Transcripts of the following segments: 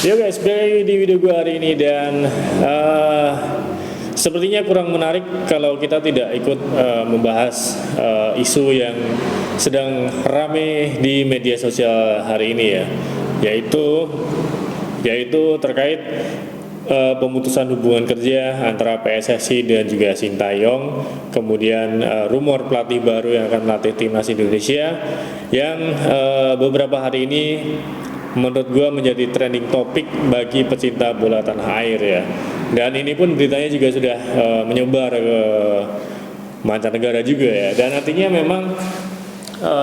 Yo guys, balik lagi di video gue hari ini dan sepertinya kurang menarik kalau kita tidak ikut membahas isu yang sedang rame di media sosial hari ini ya, yaitu terkait pemutusan hubungan kerja antara PSSI dan juga Sintayong, kemudian rumor pelatih baru yang akan melatih timnas Indonesia yang beberapa hari ini menurut gue menjadi trending topik bagi pecinta bola tanah air ya. Dan ini pun beritanya juga sudah menyebar ke mancanegara juga ya. Dan artinya memang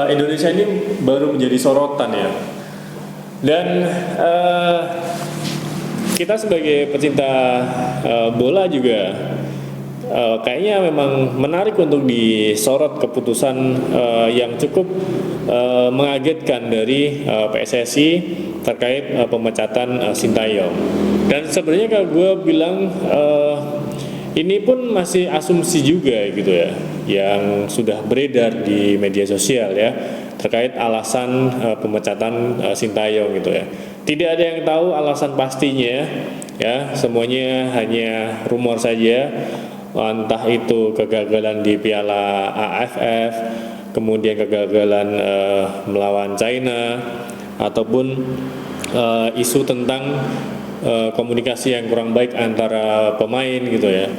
Indonesia ini baru menjadi sorotan ya. Dan kita sebagai pecinta bola juga kayaknya memang menarik untuk disorot keputusan yang cukup mengagetkan dari PSSI terkait pemecatan Sintayong. Dan sebenarnya kalau gue bilang ini pun masih asumsi juga gitu ya, yang sudah beredar di media sosial ya terkait alasan pemecatan Sintayong gitu ya. Tidak ada yang tahu alasan pastinya ya, semuanya hanya rumor saja. Entah itu kegagalan di Piala AFF, kemudian kegagalan melawan China, ataupun isu tentang komunikasi yang kurang baik antara pemain gitu ya.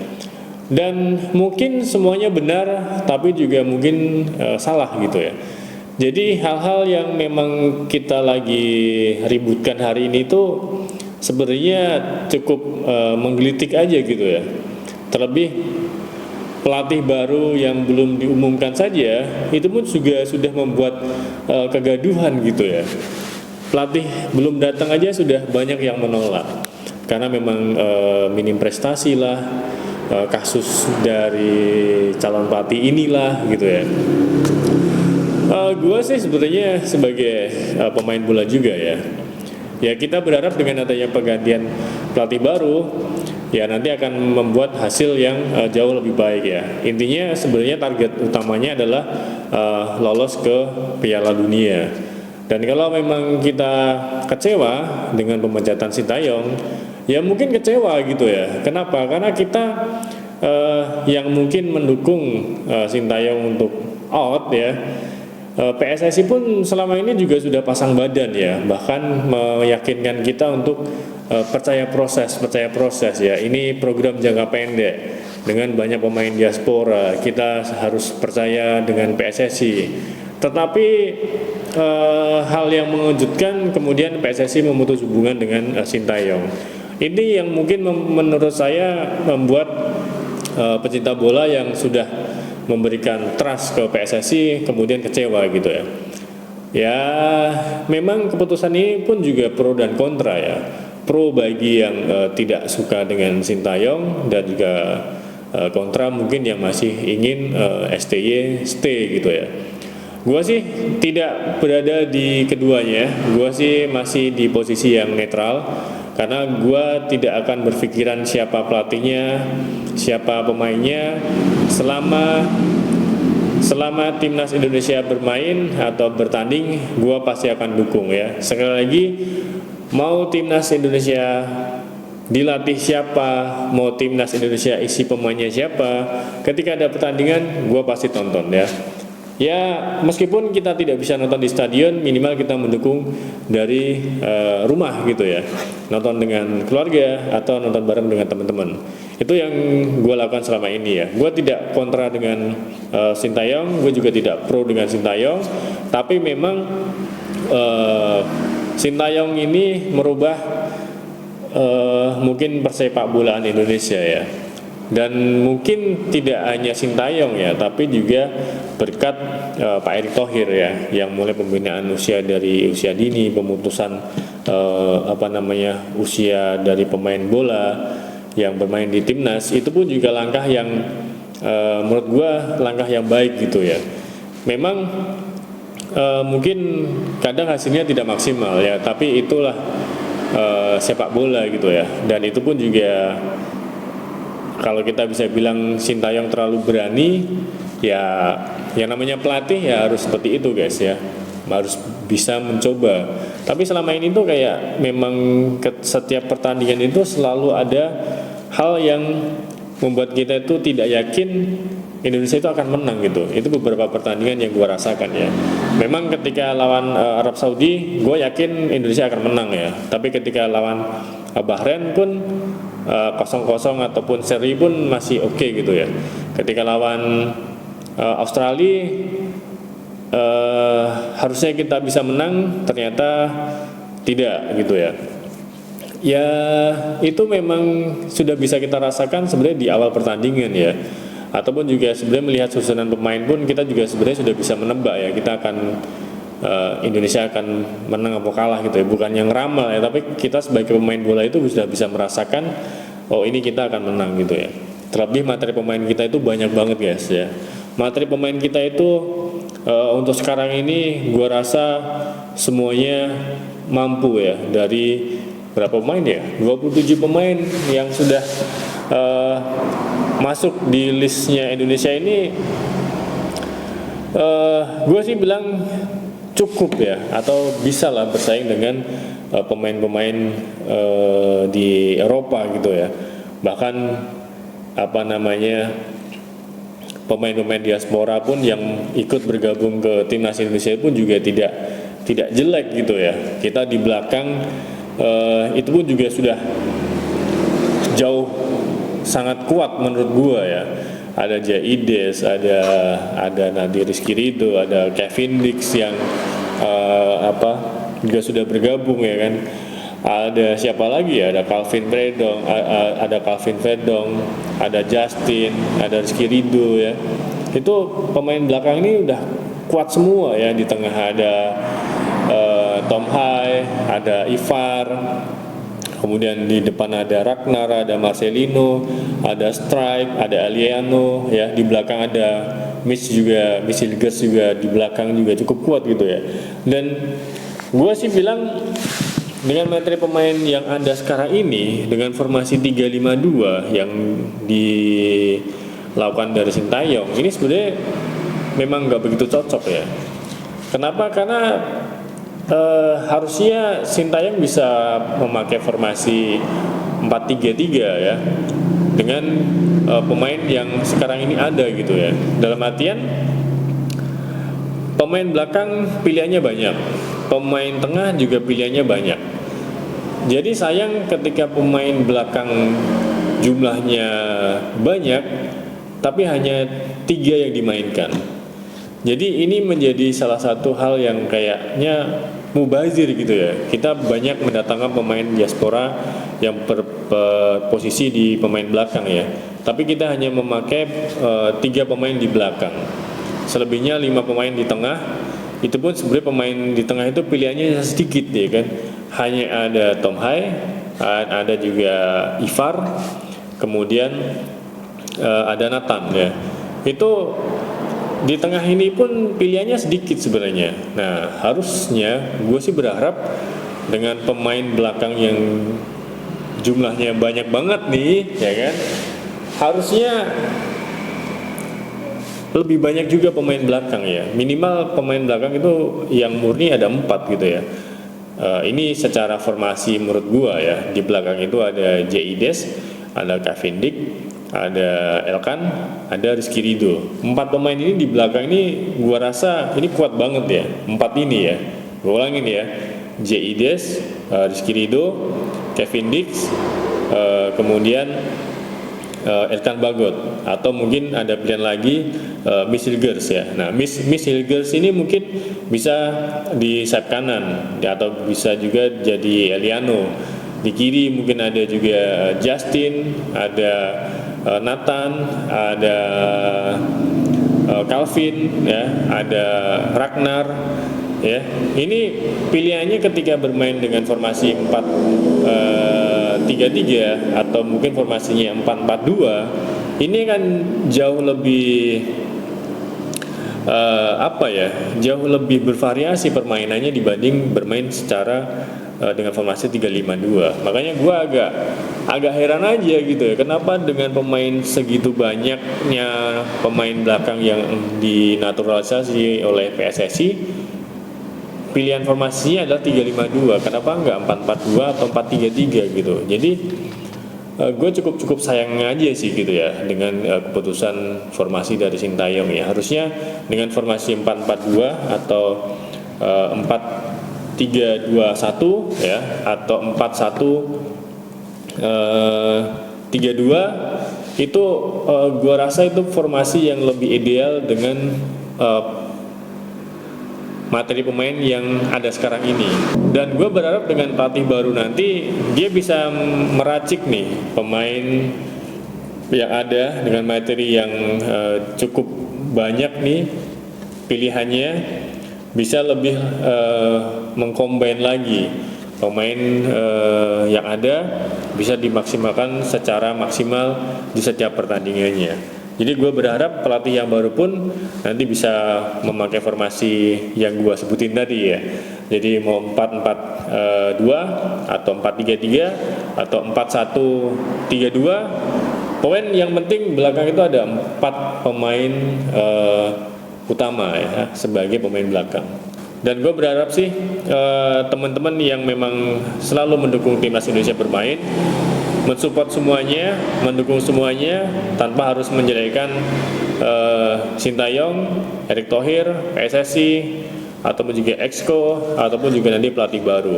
Dan mungkin semuanya benar, tapi juga mungkin salah gitu ya. Jadi hal-hal yang memang kita lagi ributkan hari ini tuh sebenarnya cukup menggelitik aja gitu ya. Terlebih pelatih baru yang belum diumumkan saja itu pun juga sudah membuat kegaduhan gitu ya. Pelatih belum datang aja sudah banyak yang menolak karena memang minim prestasi lah, kasus dari calon pelatih inilah gitu ya. Gue sih sebenarnya sebagai pemain bola juga ya kita berharap dengan adanya penggantian pelatih baru ya nanti akan membuat hasil yang jauh lebih baik ya. Intinya sebenarnya target utamanya adalah lolos ke Piala Dunia. Dan kalau memang kita kecewa dengan pemecatan Sintayong, ya mungkin kecewa gitu ya. Kenapa? Karena kita yang mungkin mendukung Sintayong untuk out ya, PSSI pun selama ini juga sudah pasang badan ya, bahkan meyakinkan kita untuk percaya proses ya. Ini program jangka pendek dengan banyak pemain diaspora, kita harus percaya dengan PSSI. Tetapi hal yang mengejutkan kemudian PSSI memutus hubungan dengan Sintayong. Ini yang mungkin menurut saya membuat pecinta bola yang sudah memberikan trust ke PSSI kemudian kecewa gitu ya. Ya memang keputusan ini pun juga pro dan kontra ya. Pro bagi yang tidak suka dengan Sintayong dan juga kontra mungkin yang masih ingin STY stay gitu ya. Gua sih tidak berada di keduanya. Gua sih masih di posisi yang netral karena gua tidak akan berpikiran siapa pelatihnya, siapa pemainnya selama timnas Indonesia bermain atau bertanding, gua pasti akan dukung ya. Sekali lagi, mau timnas Indonesia dilatih siapa, mau timnas Indonesia isi pemainnya siapa, ketika ada pertandingan gua pasti tonton ya. Ya meskipun kita tidak bisa nonton di stadion, minimal kita mendukung dari rumah gitu ya, nonton dengan keluarga atau nonton bareng dengan teman-teman. Itu yang gue lakukan selama ini ya. Gue tidak kontra dengan Sintayong, gue juga tidak pro dengan Sintayong. Tapi memang Sintayong ini merubah mungkin persepak bolaan Indonesia ya. Dan mungkin tidak hanya Sintayong ya, tapi juga berkat Pak Erick Thohir ya, yang mulai pembinaan usia dari usia dini, pemutusan usia dari pemain bola yang bermain di timnas, itu pun juga langkah yang menurut gua langkah yang baik gitu ya. Memang mungkin kadang hasilnya tidak maksimal ya, tapi itulah sepak bola gitu ya. Dan itu pun juga kalau kita bisa bilang Sintayong terlalu berani, ya yang namanya pelatih ya harus seperti itu guys ya, harus bisa mencoba. Tapi selama ini tuh kayak memang setiap pertandingan itu selalu ada hal yang membuat kita itu tidak yakin Indonesia itu akan menang gitu. Itu beberapa pertandingan yang gue rasakan ya. Memang ketika lawan Arab Saudi, gue yakin Indonesia akan menang ya. Tapi ketika lawan Bahrain pun 0-0 ataupun seri pun masih oke gitu ya. Ketika lawan Australia harusnya kita bisa menang, ternyata tidak gitu ya. Ya itu memang sudah bisa kita rasakan sebenarnya di awal pertandingan ya, ataupun juga sebenarnya melihat susunan pemain pun kita juga sebenarnya sudah bisa menebak ya, kita akan Indonesia akan menang atau kalah gitu ya, bukan yang ramal ya, tapi kita sebagai pemain bola itu sudah bisa merasakan oh ini kita akan menang gitu ya. Terlebih materi pemain kita itu banyak banget guys ya. Materi pemain kita itu untuk sekarang ini gua rasa semuanya mampu ya, dari berapa pemain ya? 27 pemain yang sudah masuk di listnya Indonesia ini, gue sih bilang cukup ya, atau bisa lah bersaing dengan pemain-pemain di Eropa gitu ya. Bahkan apa namanya, pemain-pemain diaspora pun yang ikut bergabung ke timnas Indonesia pun juga tidak jelek gitu ya. Kita di belakang itu pun juga sudah jauh sangat kuat menurut gua ya. Ada Jaides, ada Nadir Rizky Ridho, ada Kevin Dix yang juga sudah bergabung ya kan. Ada siapa lagi ya? Ada Calvin Verdong, ada Justin, ada Rizky Ridho ya. Itu pemain belakang ini udah kuat semua ya. Di tengah ada Tom Hai, ada Ivar, kemudian di depan ada Ragnar, ada Marcelino, ada Strike, ada Aliano ya. Di belakang ada Michilgers juga di belakang juga cukup kuat gitu ya. Dan gue sih bilang dengan materi pemain yang ada sekarang ini, dengan formasi 3-5-2 yang dilakukan dari Sintayong, ini sebenarnya memang nggak begitu cocok ya. Kenapa? Karena harusnya Sintayong bisa memakai formasi 4-3-3 ya, dengan pemain yang sekarang ini ada gitu ya. Dalam artian pemain belakang pilihannya banyak, pemain tengah juga pilihannya banyak. Jadi sayang ketika pemain belakang jumlahnya banyak tapi hanya 3 yang dimainkan. Jadi ini menjadi salah satu hal yang kayaknya mubazir gitu ya. Kita banyak mendatangkan pemain diaspora yang berposisi di pemain belakang ya. Tapi kita hanya memakai 3 pemain di belakang. Selebihnya 5 pemain di tengah. Itu pun sebenarnya pemain di tengah itu pilihannya sedikit ya kan. Hanya ada Tom Hai, ada juga Ivar, kemudian ada Nathan ya. Itu di tengah ini pun pilihannya sedikit sebenarnya. Nah harusnya gue sih berharap dengan pemain belakang yang jumlahnya banyak banget nih ya kan, harusnya lebih banyak juga pemain belakang ya. Minimal pemain belakang itu yang murni ada 4 gitu ya. Ini secara formasi menurut gue ya. Di belakang itu ada Jaides, ada Kevin Dix, ada Elkan, ada Rizky Ridho. 4 pemain ini di belakang ini gua rasa ini kuat banget ya. 4 ini ya. Gua ulangin ya. Jaides, Rizky Ridho, Kevin Dix, kemudian Elkan Bagot, atau mungkin ada pilihan lagi Michilgers ya. Nah, Michilgers ini mungkin bisa di sayap kanan ya, atau bisa juga jadi Eliano. Di kiri mungkin ada juga Justin, ada Nathan, ada Calvin ya, ada Ragnar ya. Ini pilihannya ketika bermain dengan formasi 4-3-3 atau mungkin formasinya 4-4-2, ini kan jauh lebih jauh lebih bervariasi permainannya dibanding bermain secara dengan formasi 3-5-2. Makanya gue agak heran aja gitu ya, kenapa dengan pemain segitu banyaknya pemain belakang yang dinaturalisasi oleh PSSI, pilihan formasinya adalah 352, kenapa nggak 442 atau 433 gitu. Jadi gue cukup sayang aja sih gitu ya dengan keputusan formasi dari Sintayong ya. Harusnya dengan formasi 442 atau 4-3-2-1 ya, atau 4-1-3-2 itu gue rasa itu formasi yang lebih ideal dengan materi pemain yang ada sekarang ini. Dan gue berharap dengan pelatih baru nanti dia bisa meracik nih pemain yang ada dengan materi yang cukup banyak nih pilihannya, bisa lebih mengcombine lagi pemain yang ada, bisa dimaksimalkan secara maksimal di setiap pertandingannya. Jadi gue berharap pelatih yang baru pun nanti bisa memakai formasi yang gue sebutin tadi ya. Jadi mau 4-4-2 atau 4-3-3 atau 4-1-3-2. Poin yang penting belakang itu ada 4 pemain utama ya sebagai pemain belakang. Dan gue berharap sih teman-teman yang memang selalu mendukung timnas Indonesia bermain mensupport semuanya, mendukung semuanya tanpa harus menjadikan Sintayong, Erick Thohir, PSSI ataupun juga Exco ataupun juga nanti pelatih baru.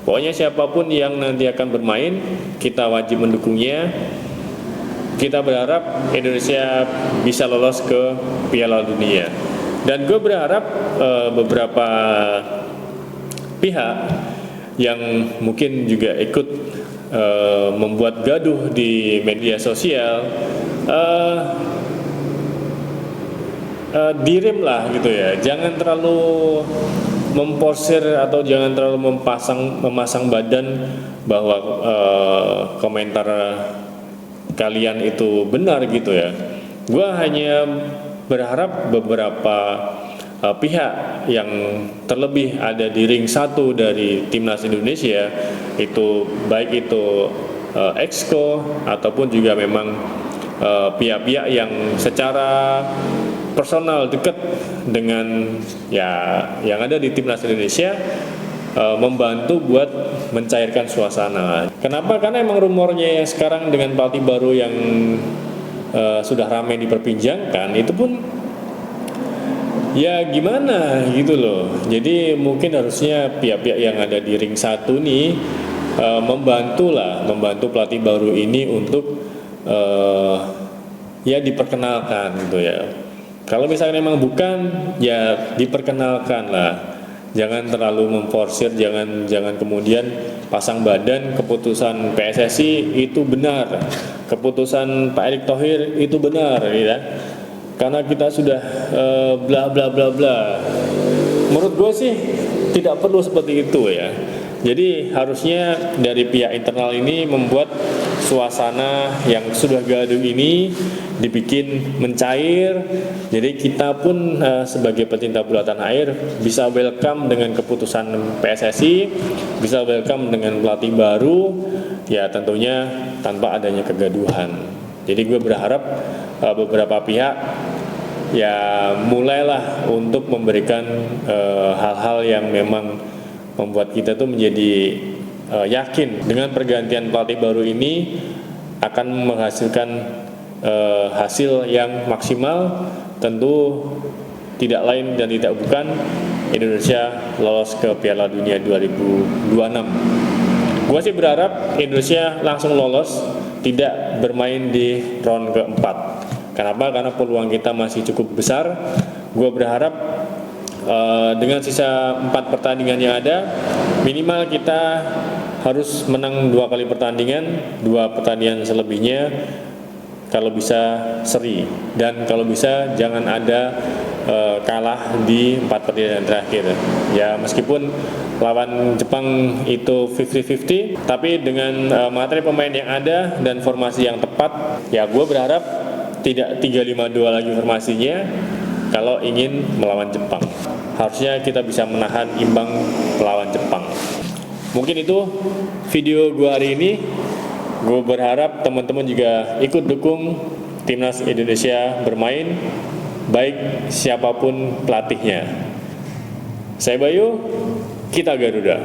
Pokoknya siapapun yang nanti akan bermain, kita wajib mendukungnya. Kita berharap Indonesia bisa lolos ke Piala Dunia. Dan gue berharap beberapa pihak yang mungkin juga ikut membuat gaduh di media sosial direm lah gitu ya, jangan terlalu memporsir atau jangan terlalu memasang badan bahwa komentar kalian itu benar gitu ya. Gua hanya berharap beberapa pihak yang terlebih ada di ring 1 dari timnas Indonesia, itu baik itu Exco ataupun juga memang pihak-pihak yang secara personal dekat dengan ya yang ada di timnas Indonesia, membantu buat mencairkan suasana. Kenapa? Karena emang rumornya yang sekarang dengan pelatih baru yang sudah ramai diperbincangkan itu pun ya gimana gitu loh. Jadi mungkin harusnya pihak-pihak yang ada di ring 1 nih membantu pelatih baru ini untuk ya diperkenalkan gitu ya. Kalau misalnya memang bukan, ya diperkenalkan lah. Jangan terlalu memforsir, jangan kemudian pasang badan keputusan PSSI itu benar, keputusan Pak Erick Thohir itu benar, ya. Karena kita sudah bla bla bla bla. Menurut gue sih tidak perlu seperti itu ya. Jadi harusnya dari pihak internal ini membuat suasana yang sudah gaduh ini dibikin mencair. Jadi kita pun sebagai pecinta bola tanah air bisa welcome dengan keputusan PSSI, bisa welcome dengan pelatih baru, ya tentunya tanpa adanya kegaduhan. Jadi gue berharap beberapa pihak ya mulailah untuk memberikan hal-hal yang memang membuat kita tuh menjadi yakin dengan pergantian pelatih baru ini akan menghasilkan hasil yang maksimal. Tentu tidak lain dan tidak bukan Indonesia lolos ke Piala Dunia 2026. Gua sih berharap Indonesia langsung lolos, tidak bermain di round keempat. Kenapa? Karena peluang kita masih cukup besar. Gua berharap dengan sisa 4 pertandingan yang ada, minimal kita harus menang 2 kali pertandingan, 2 pertandingan selebihnya kalau bisa seri, dan kalau bisa jangan ada kalah di 4 pertandingan terakhir. Ya meskipun lawan Jepang itu 50-50, tapi dengan materi pemain yang ada dan formasi yang tepat, ya gue berharap tidak 3-5-2 lagi formasinya kalau ingin melawan Jepang. Harusnya kita bisa menahan imbang melawan Jepang. Mungkin itu video gue hari ini. Gue berharap teman-teman juga ikut dukung timnas Indonesia bermain, baik siapapun pelatihnya. Saya Bayu, kita Garuda.